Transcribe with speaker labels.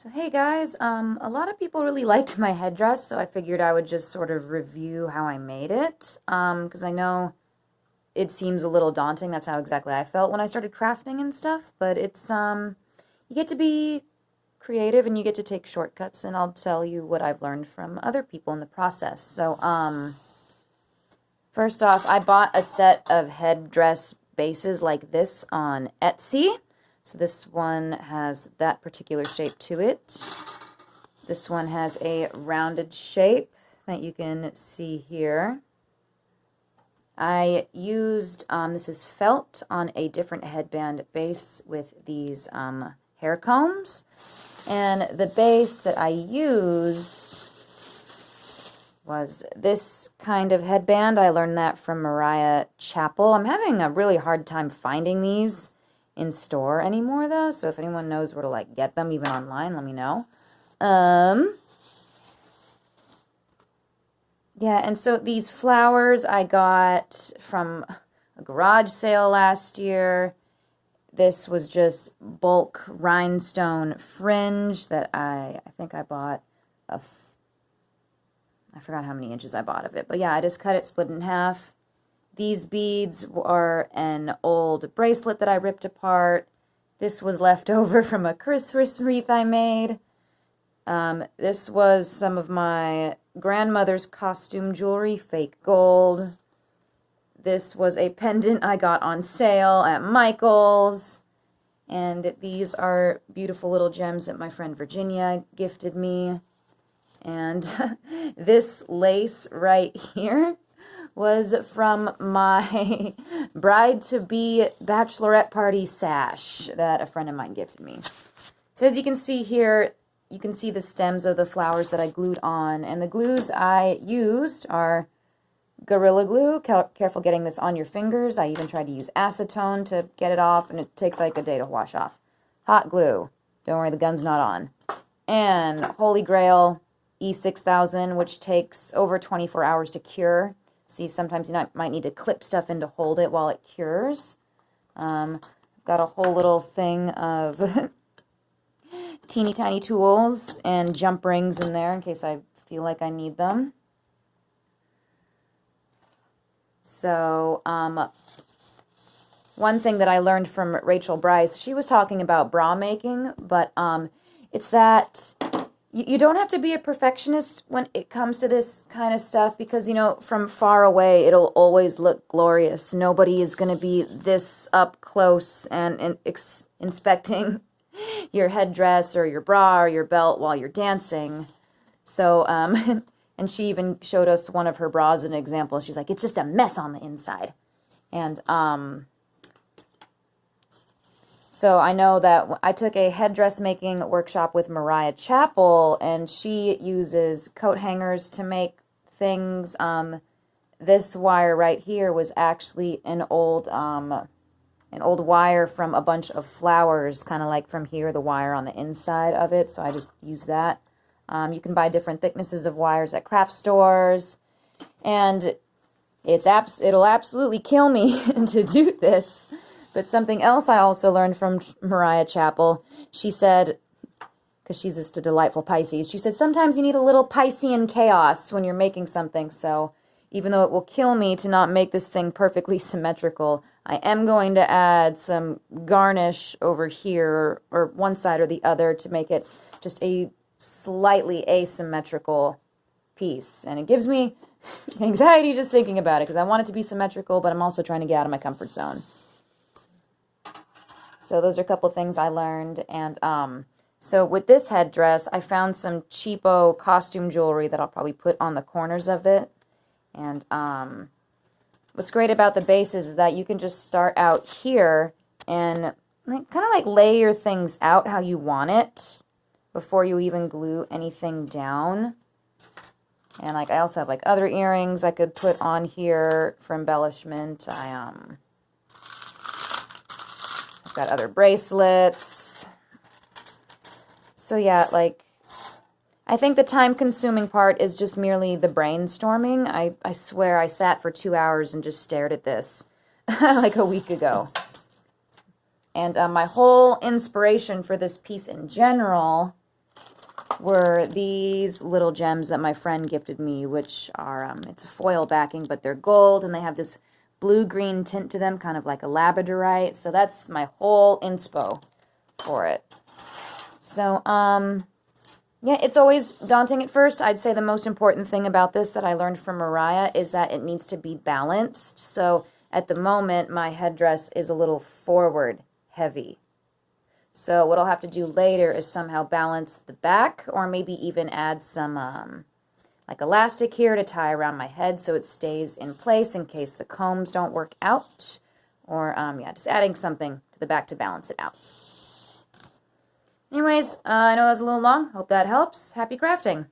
Speaker 1: So hey guys, a lot of people really liked my headdress, so I figured I would just sort of review how I made it, because I know it seems a little daunting. That's how exactly I felt when I started crafting and stuff, but it's, you get to be creative and you get to take shortcuts, and I'll tell you what I've learned from other people in the process. So, first off, I bought a set of headdress bases like this on Etsy. So this one has that particular shape to it. This one has a rounded shape that you can see here. I used, this is felt on a different headband base with these hair combs. And the base that I used was this kind of headband. I learned that from Mariah Chappell. I'm having a really hard time finding these in store anymore though, so if anyone knows where to like get them even online, let me know. Yeah, and so these flowers I got from a garage sale last year. This was just bulk rhinestone fringe that I think I bought I forgot how many inches I bought of it, but yeah, I just cut it, split it in half. These beads are an old bracelet that I ripped apart. This was left over from a Christmas wreath I made. This was some of my grandmother's costume jewelry, fake gold. This was a pendant I got on sale at Michael's. And these are beautiful little gems that my friend Virginia gifted me. And this lace right here was from my bride-to-be bachelorette party sash that a friend of mine gifted me. So as you can see here, you can see the stems of the flowers that I glued on. And the glues I used are Gorilla Glue. Careful getting this on your fingers. I even tried to use acetone to get it off, and it takes like a day to wash off. Hot glue. Don't worry, the gun's not on. And Holy Grail E6000, which takes over 24 hours to cure. See, sometimes you might need to clip stuff in to hold it while it cures. Got a whole little thing of teeny tiny tools and jump rings in there in case I feel like I need them. So, one thing that I learned from Rachel Bryce, she was talking about bra making, but it's that you don't have to be a perfectionist when it comes to this kind of stuff because, you know, from far away, it'll always look glorious. Nobody is going to be this up close and inspecting your headdress or your bra or your belt while you're dancing. So, and she even showed us one of her bras as an example. She's like, it's just a mess on the inside. And, so I know that I took a headdress making workshop with Mariah Chappell, and she uses coat hangers to make things. This wire right here was actually an old wire from a bunch of flowers, kind of like from here, the wire on the inside of it. So I just used that. You can buy different thicknesses of wires at craft stores, and it'll absolutely kill me to do this. But something else I also learned from Mariah Chappell, she said, because she's just a delightful Pisces, she said sometimes you need a little Piscean chaos when you're making something. So even though it will kill me to not make this thing perfectly symmetrical, I am going to add some garnish over here, or one side or the other, to make it just a slightly asymmetrical piece. And it gives me anxiety just thinking about it, because I want it to be symmetrical, but I'm also trying to get out of my comfort zone. So those are a couple things I learned. And so with this headdress, I found some cheapo costume jewelry that I'll probably put on the corners of it. And what's great about the base is that you can just start out here and kind of like lay your things out how you want it before you even glue anything down. And like I also have like other earrings I could put on here for embellishment. Got other bracelets. So yeah, like, I think the time-consuming part is just merely the brainstorming. I swear I sat for 2 hours and just stared at this like a week ago. And my whole inspiration for this piece in general were these little gems that my friend gifted me, which are, it's a foil backing, but they're gold, and they have this blue-green tint to them, kind of like a labradorite. So that's my whole inspo for it. So, yeah, it's always daunting at first. I'd say the most important thing about this that I learned from Mariah is that it needs to be balanced. So at the moment, my headdress is a little forward heavy. So what I'll have to do later is somehow balance the back, or maybe even add some like elastic here to tie around my head so it stays in place in case the combs don't work out. Or, yeah, just adding something to the back to balance it out. Anyways, I know that was a little long. Hope that helps. Happy crafting!